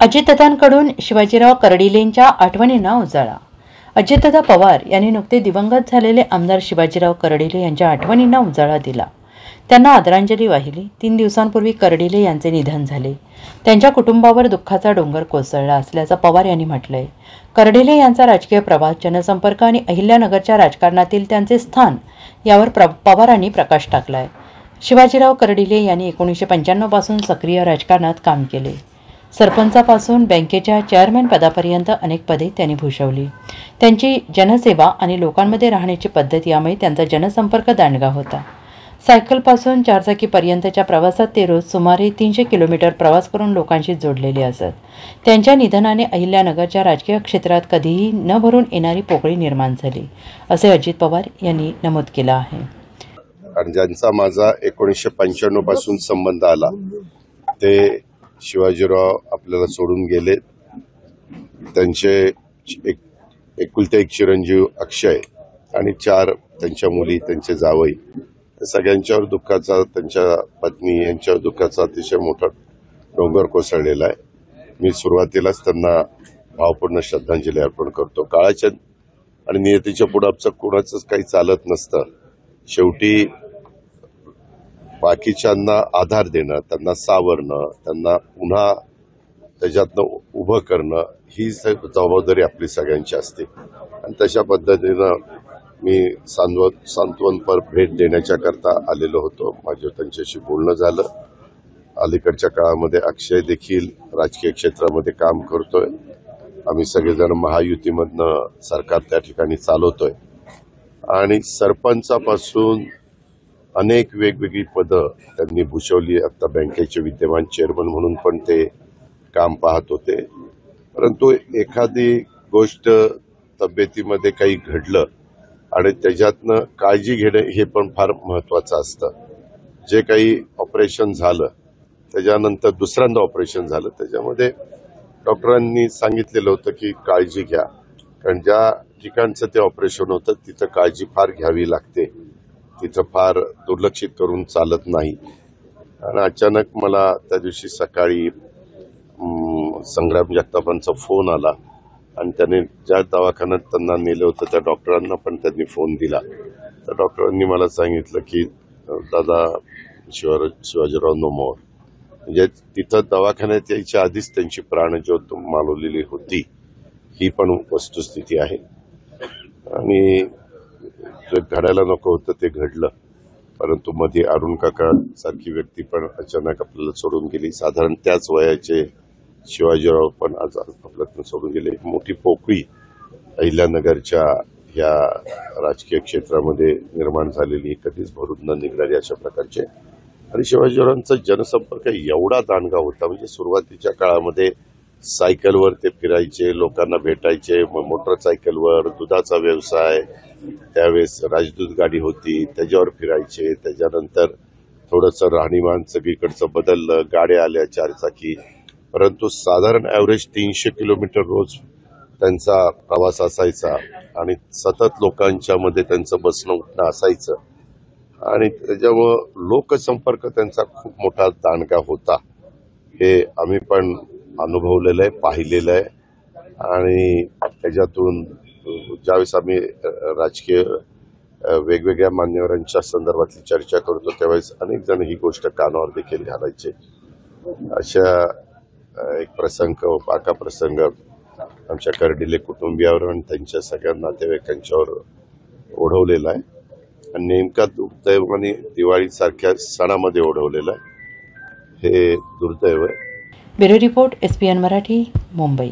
अजितदादांकडून शिवाजीराव कर्डिलेंच्या आठवणींना उजाळा। अजितदादा पवार यांनी नुकते दिवंगत झालेले आमदार शिवाजीराव कर्डिले यांच्या आठवणींना उजाळा दिला। त्यांना आदरांजली वाहिली। 3 दिवसांपूर्वी कर्डिले यांचे निधन झाले। त्यांच्या कुटुंबावर दुःखाचा डोंगर कोसळला असल्याचं पवार यांनी म्हटलंय। कर्डिले यांचा राजकीय प्रवास, जनसंपर्क आणि अहिल्यानगरच्या राजकारणातील त्यांचे स्थान यावर पवारांनी प्रकाश टाकलाय। शिवाजीराव कर्डिले यांनी 1995 पासून सक्रिय राजकारणात काम केले। सरपंचापासून बँकेच्या चेअरमॅन पदापर्यंत अनेक पदे त्यांनी भूषवली। त्यांची जनसेवा आणि लोकांमध्ये राहण्याची पद्धत यामुळे त्यांचा जनसंपर्क दांडगा होता। सायकलपासून चारचाकीपर्यंतच्या प्रवासात ते रोज सुमारे 300 किलोमीटर प्रवास करून लोकांशी जोडलेले असत। त्यांच्या निधनाने अहिल्यानगरच्या राजकीय क्षेत्रात कधीही न भरून येणारी पोकळी निर्माण झाली, असे अजित पवार यांनी नमूद केलं आहे। कारण ज्यांचा माझा 1995 पासून संबंध आला ते शिवाजीराव आपल्याला सोडून गेले। त्यांचे एकुलते एक चिरंजीव अक्षय आणि 4 त्यांच्या मुली, त्यांचे जावई, सगळ्यांच्यावर दुःखाचा, त्यांच्या पत्नी यांच्यावर दुःखाचा अतिशय मोठा डोंगर कोसळलेला आहे। मी सुरुवातीलाच त्यांना भावपूर्ण श्रद्धांजली अर्पण करतो। काळाच्या आणि नियतीच्या पुढे आमचं कोणाचंच काही चालत नसतं। शेवटी बाकीच्यांना आधार देणं, त्यांना सावरणं, त्यांना पुन्हा त्याच्यातनं उभं करणं ही जबाबदारी आपली सगळ्यांची असते। आणि तशा पद्धतीनं मी सांत्वनपर भेट देण्याच्या करता आलेलो होतो। माझं त्यांच्याशी बोलणं झालं। अलीकडच्या काळामध्ये अक्षय देखील राजकीय क्षेत्रामध्ये काम करतोय। आम्ही सगळेजण महायुतीमधनं सरकार त्या ठिकाणी चालवतोय आणि सरपंचापासून अनेक वेगवेगळी पदं त्यांनी भूषवली। आता बँकेचे विद्यमान चेअरमन म्हणून पण ते काम पाहत होते। परंतु एखादी गोष्ट तब्येतीमध्ये काही घडलं आणि त्याच्यातनं काळजी घेणं हे पण फार महत्वाचं असतं। जे काही ऑपरेशन झालं त्याच्यानंतर दुसऱ्यांदा ऑपरेशन झालं, त्याच्यामध्ये डॉक्टरांनी सांगितलेलं होतं की काळजी घ्या, कारण ज्या ठिकाणचं ते ऑपरेशन होतं तिथं काळजी फार घ्यावी लागते, तिथं फार दुर्लक्षित करून चालत नाही। आणि अचानक मला त्या दिवशी सकाळी संग्राम जगतापांचा फोन आला आणि त्याने ज्या दवाखान्यात त्यांना नेलं होतं त्या डॉक्टरांना पण त्यांनी फोन दिला। त्या डॉक्टरांनी मला सांगितलं की दादा शिवाजीराव नो मोर, म्हणजे तिथं दवाखान्यात यायच्या आधीच त्यांची प्राणज्योत मालवलेली होती, ही पण वस्तुस्थिती आहे। आणि जे घडायला नको होतं ते घडलं। परंतु मध्ये अरुण काका सारखी व्यक्ती पण अचानक आपल्याला सोडून गेली। साधारण त्याच वयाचे शिवाजीराव पण आज आपल्याला सोडून गेले। एक मोठी पोकळी अहिल्यानगरच्या ह्या राजकीय क्षेत्रामध्ये निर्माण झालेली, कधीच भरून न निघणारी अशा प्रकारचे। आणि शिवाजीरावांचा जनसंपर्क एवढा दांडगा होता, म्हणजे सुरुवातीच्या काळामध्ये सायकलवर ते फिरायचे, लोकांना भेटायचे, मोटरसायकलवर, दुधाचा व्यवसाय, त्यावेळेस राजदूत गाडी होती त्याच्यावर फिरायचे। त्याच्यानंतर थोडंसं राहणीमान सगळीकडचं बदललं, गाड्या आल्या 4 चाकी, परंतु साधारण ॲव्हरेज 300 किलोमीटर रोज त्यांचा प्रवास असायचा आणि सतत लोकांच्या मध्ये त्यांचं बसणं उठणं असायचं। आणि त्याच्यामुळं लोकसंपर्क त्यांचा खूप मोठा दांडगा होता, हे आम्ही पण अनुभवलेलं आहे, पाहिलेलं आहे। आणि त्याच्यातून ज्यावेळेस आम्ही राजकीय वेगवेगळ्या मान्यवरांच्या संदर्भातली चर्चा करतो त्यावेळेस अनेक जण ही गोष्ट कानावर देखील घालायचे। अशा एक प्रसंग, पाका प्रसंग आमच्या कर्डिले कुटुंबियावर आणि त्यांच्या सगळ्या नातेवाईकांच्यावर ओढवलेला आहे आणि नेमका दुर्दैवाने दिवाळीसारख्या सणामध्ये ओढवलेला आहे, हे दुर्दैव आहे। Bureau report, SPN Marathi, Mumbai.